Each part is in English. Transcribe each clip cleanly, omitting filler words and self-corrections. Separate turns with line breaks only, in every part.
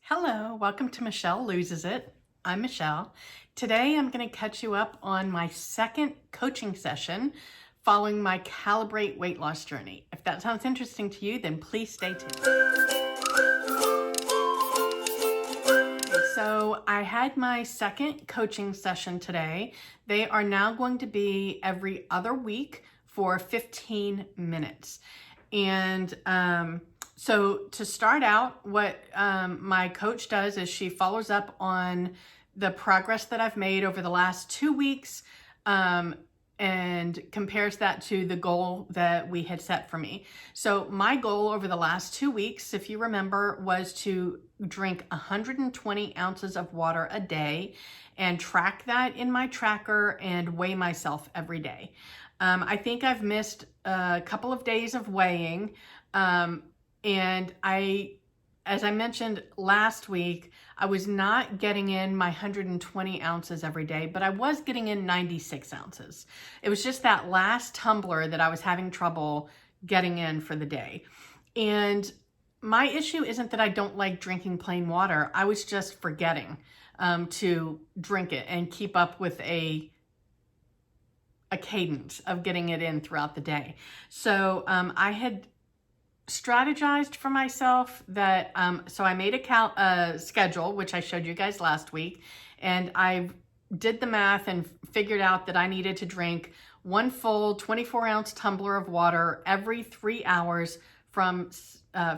Hello, welcome to Michelle Loses It. I'm Michelle. Today I'm going to catch you up on my second coaching session following my Calibrate weight loss journey. If that sounds interesting to you, then please stay tuned. So I had my second coaching session today. They are now going to be every other week for 15 minutes. And so to start out, what my coach does is she follows up on the progress that I've made over the last 2 weeks and compares that to the goal that we had set for me. So my goal over the last 2 weeks, if you remember, was to drink 120 ounces of water a day and track that in my tracker and weigh myself every day. I think I've missed a couple of days of weighing. And as I mentioned last week, I was not getting in my 120 ounces every day, but I was getting in 96 ounces. It was just that last tumbler that I was having trouble getting in for the day. And my issue isn't that I don't like drinking plain water. I was just forgetting to drink it and keep up with a cadence of getting it in throughout the day. So I had strategized for myself that, so I made a schedule, which I showed you guys last week, and I did the math and figured out that I needed to drink one full 24-ounce tumbler of water every 3 hours from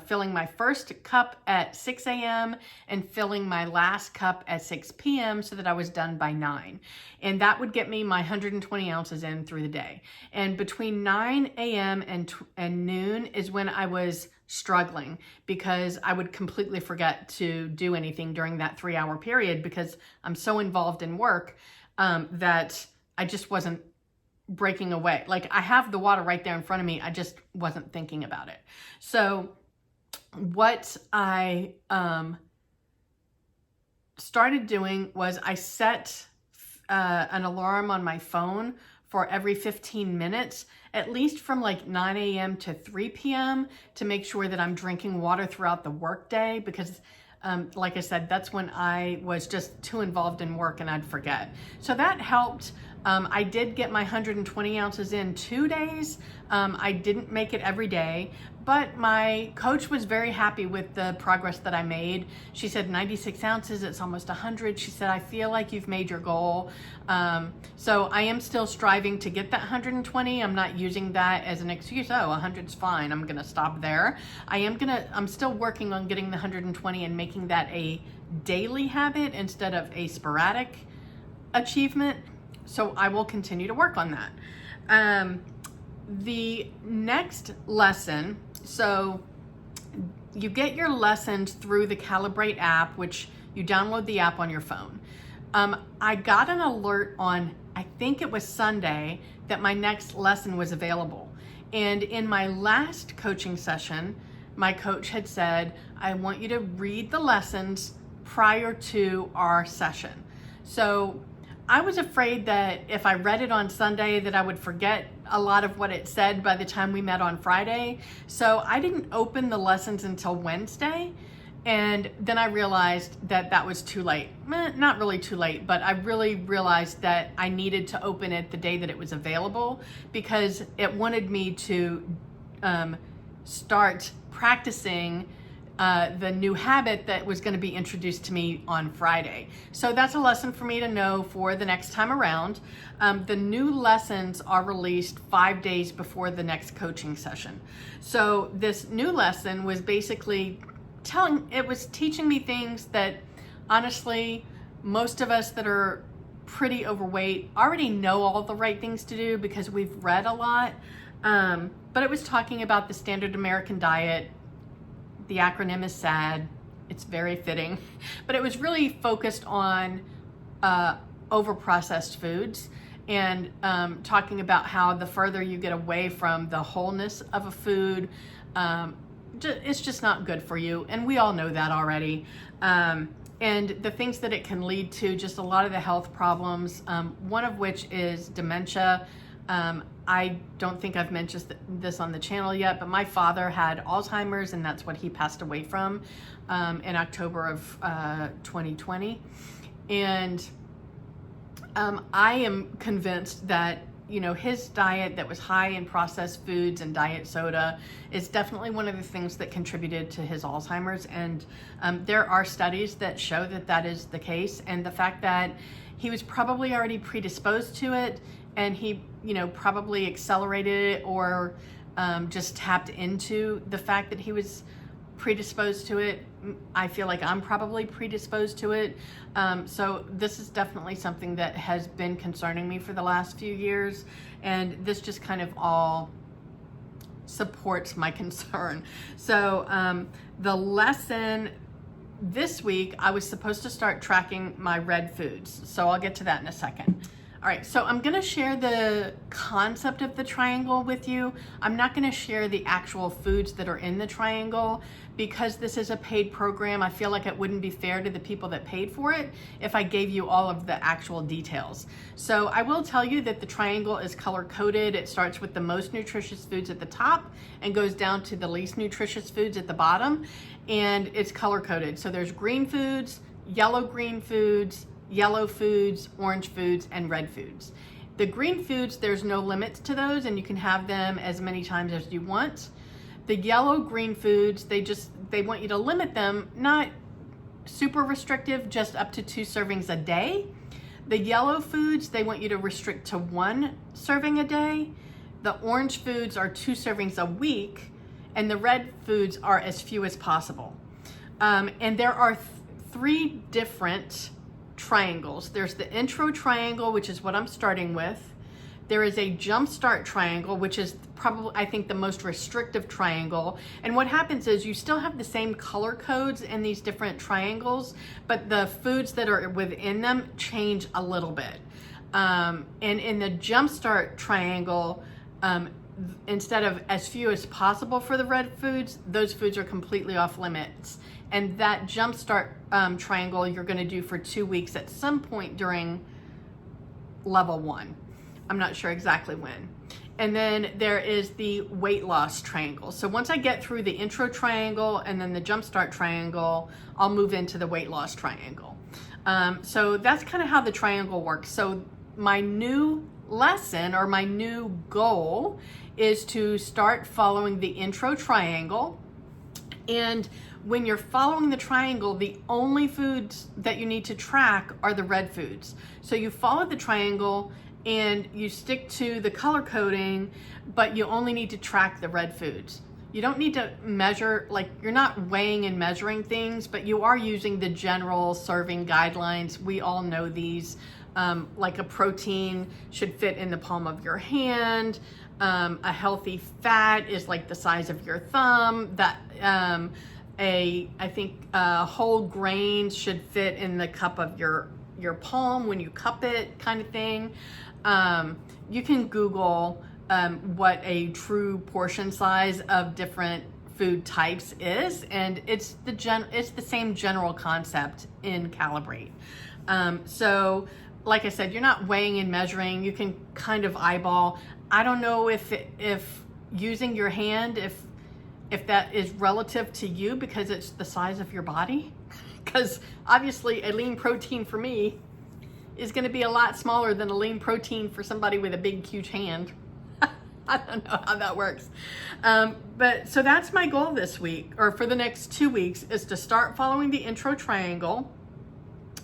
filling my first cup at 6 a.m. and filling my last cup at 6 p.m. so that I was done by 9. And that would get me my 120 ounces in through the day. And between 9 a.m. and noon is when I was struggling because I would completely forget to do anything during that 3-hour period because I'm so involved in work that I just wasn't breaking away. Like, I have the water right there in front of me. I just wasn't thinking about it. So what I started doing was I set an alarm on my phone for every 15 minutes, at least from like 9 a.m. to 3 p.m. to make sure that I'm drinking water throughout the workday because like I said, that's when I was just too involved in work and I'd forget. So that helped. I did get my 120 ounces in 2 days. I didn't make it every day, but my coach was very happy with the progress that I made. She said 96 ounces, it's almost 100. She said, I feel like you've made your goal. So I am still striving to get that 120. I'm not using that as an excuse. Oh, 100's fine. I'm gonna stop there. I'm still working on getting the 120 and making that a daily habit instead of a sporadic achievement. So I will continue to work on that. The next lesson, so you get your lessons through the Calibrate app, which you download the app on your phone. I got an alert on, I think it was Sunday, that my next lesson was available. And in my last coaching session, my coach had said, I want you to read the lessons prior to our session. So I was afraid that if I read it on Sunday that I would forget a lot of what it said by the time we met on Friday. So I didn't open the lessons until Wednesday. And then I realized that that was too late. Not really too late, but I really realized that I needed to open it the day that it was available because it wanted me to start practicing the new habit that was going to be introduced to me on Friday. So that's a lesson for me to know for the next time around. The new lessons are released 5 days before the next coaching session. So this new lesson was basically teaching me things that honestly, most of us that are pretty overweight already know all the right things to do because we've read a lot. But it was talking about the standard American diet. The acronym is SAD. It's very fitting, but it was really focused on over-processed foods and talking about how the further you get away from the wholeness of a food, it's just not good for you. And we all know that already. And the things that it can lead to, just a lot of the health problems, one of which is dementia. I don't think I've mentioned this on the channel yet, but my father had Alzheimer's, and that's what he passed away from in October of 2020. And I am convinced that, you know, his diet that was high in processed foods and diet soda is definitely one of the things that contributed to his Alzheimer's. And there are studies that show that that is the case. And the fact that he was probably already predisposed to it, and he, you know, probably accelerated it or just tapped into the fact that he was predisposed to it. I feel like I'm probably predisposed to it. So this is definitely something that has been concerning me for the last few years. And this just kind of all supports my concern. So the lesson this week, I was supposed to start tracking my red foods. So I'll get to that in a second. All right, so I'm gonna share the concept of the triangle with you. I'm not gonna share the actual foods that are in the triangle because this is a paid program. I feel like it wouldn't be fair to the people that paid for it if I gave you all of the actual details. So I will tell you that the triangle is color coded. It starts with the most nutritious foods at the top and goes down to the least nutritious foods at the bottom, and it's color coded. So there's green foods, yellow-green foods, yellow foods, orange foods, and red foods. The green foods, there's no limits to those, and you can have them as many times as you want. The yellow-green foods, they want you to limit them, not super restrictive, just up to 2 servings a day. The yellow foods, they want you to restrict to 1 serving a day. The orange foods are 2 servings a week, and the red foods are as few as possible. And there are 3 different triangles. There's the intro triangle, which is what I'm starting with. There is a jumpstart triangle, which is probably, I think, the most restrictive triangle. And what happens is you still have the same color codes in these different triangles, but the foods that are within them change a little bit. And in the jumpstart triangle, instead of as few as possible for the red foods, those foods are completely off limits. And that jumpstart triangle you're going to do for 2 weeks at some point during level 1. I'm not sure exactly when. And then there is the weight loss triangle. So once I get through the intro triangle and then the jumpstart triangle, I'll move into the weight loss triangle. So that's kind of how the triangle works. So my new lesson, or my new goal, is to start following the intro triangle. And when you're following the triangle, the only foods that you need to track are the red foods. So you follow the triangle and you stick to the color coding, but you only need to track the red foods. You don't need to measure, like, you're not weighing and measuring things, but you are using the general serving guidelines. We all know these. Like a protein should fit in the palm of your hand. A healthy fat is like the size of your thumb. That I think whole grains should fit in the cup of your palm when you cup it, kind of thing. You can Google what a true portion size of different food types is, and it's the same general concept in Calibrate. So like I said, you're not weighing and measuring. You can kind of eyeball. I don't know if using your hand, if that is relative to you because it's the size of your body. Because obviously a lean protein for me is going to be a lot smaller than a lean protein for somebody with a big, huge hand. I don't know how that works. But so that's my goal this week, or for the next 2 weeks, is to start following the intro triangle.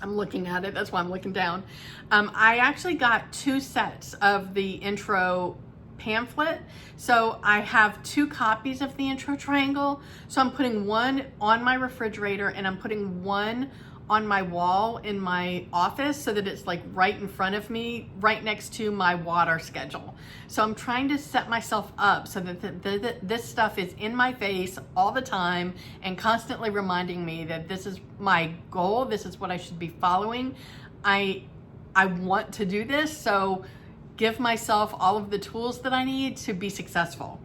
I'm looking at it, that's why I'm looking down. I actually got 2 sets of the intro pamphlet. So I have 2 copies of the intro triangle. So I'm putting one on my refrigerator and I'm putting one on my wall in my office so that it's like right in front of me, right next to my water schedule. So I'm trying to set myself up so that this stuff is in my face all the time and constantly reminding me that this is my goal, this is what I should be following. I want to do this, so give myself all of the tools that I need to be successful.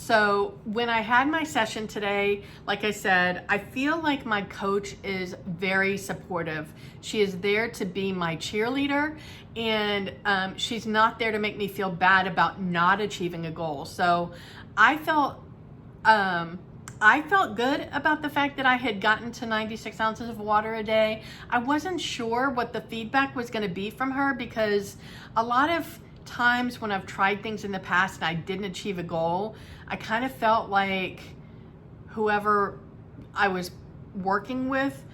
So when I had my session today, like I said, I feel like my coach is very supportive. She is there to be my cheerleader, and she's not there to make me feel bad about not achieving a goal. So I felt good about the fact that I had gotten to 96 ounces of water a day. I wasn't sure what the feedback was going to be from her, because a lot of times when I've tried things in the past and I didn't achieve a goal, I kind of felt like whoever I was working with,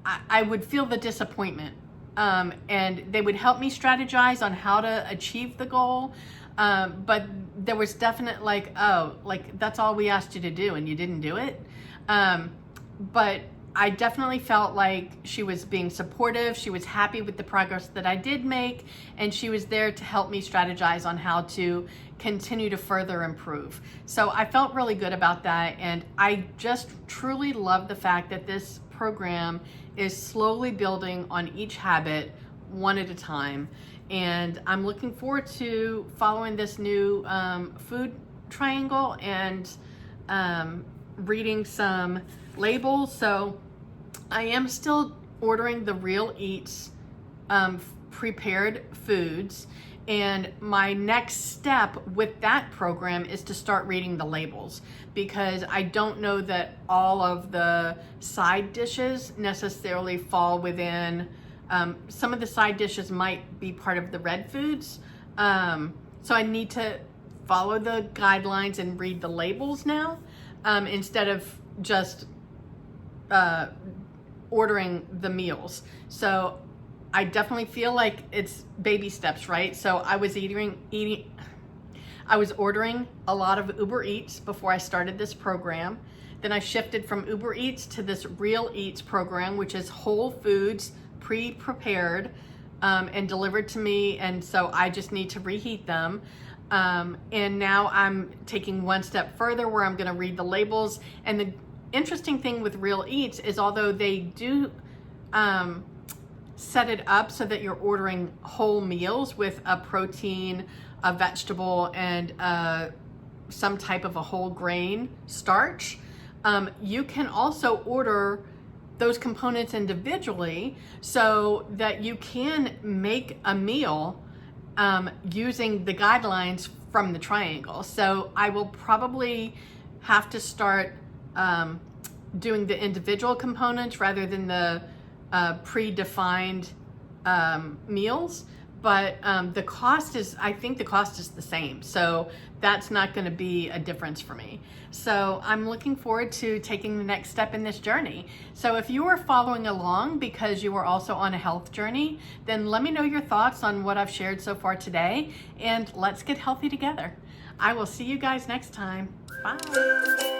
I would feel the disappointment. And they would help me strategize on how to achieve the goal. But there was definite like, oh, like that's all we asked you to do and you didn't do it. But I definitely felt like she was being supportive. She was happy with the progress that I did make, and she was there to help me strategize on how to continue to further improve. So I felt really good about that, and I just truly love the fact that this program is slowly building on each habit one at a time. And I'm looking forward to following this new food triangle and reading some labels. So I am still ordering the Real Eats prepared foods, and my next step with that program is to start reading the labels, because I don't know that all of the side dishes necessarily fall within, some of the side dishes might be part of the red foods, so I need to follow the guidelines and read the labels now, instead of just ordering the meals. So I definitely feel like it's baby steps, right? So I was ordering a lot of Uber Eats before I started this program. Then I shifted from Uber Eats to this Real Eats program, which is whole foods pre-prepared and delivered to me. And so I just need to reheat them. And now I'm taking one step further where I'm going to read the labels. And the interesting thing with Real Eats is, although they do set it up so that you're ordering whole meals with a protein, a vegetable, and some type of a whole grain starch, you can also order those components individually so that you can make a meal using the guidelines from the triangle. So I will probably have to start doing the individual components rather than the predefined meals, but the cost is, I think the cost is the same. So that's not going to be a difference for me. So I'm looking forward to taking the next step in this journey. So if you are following along because you are also on a health journey, then let me know your thoughts on what I've shared so far today, and let's get healthy together. I will see you guys next time. Bye.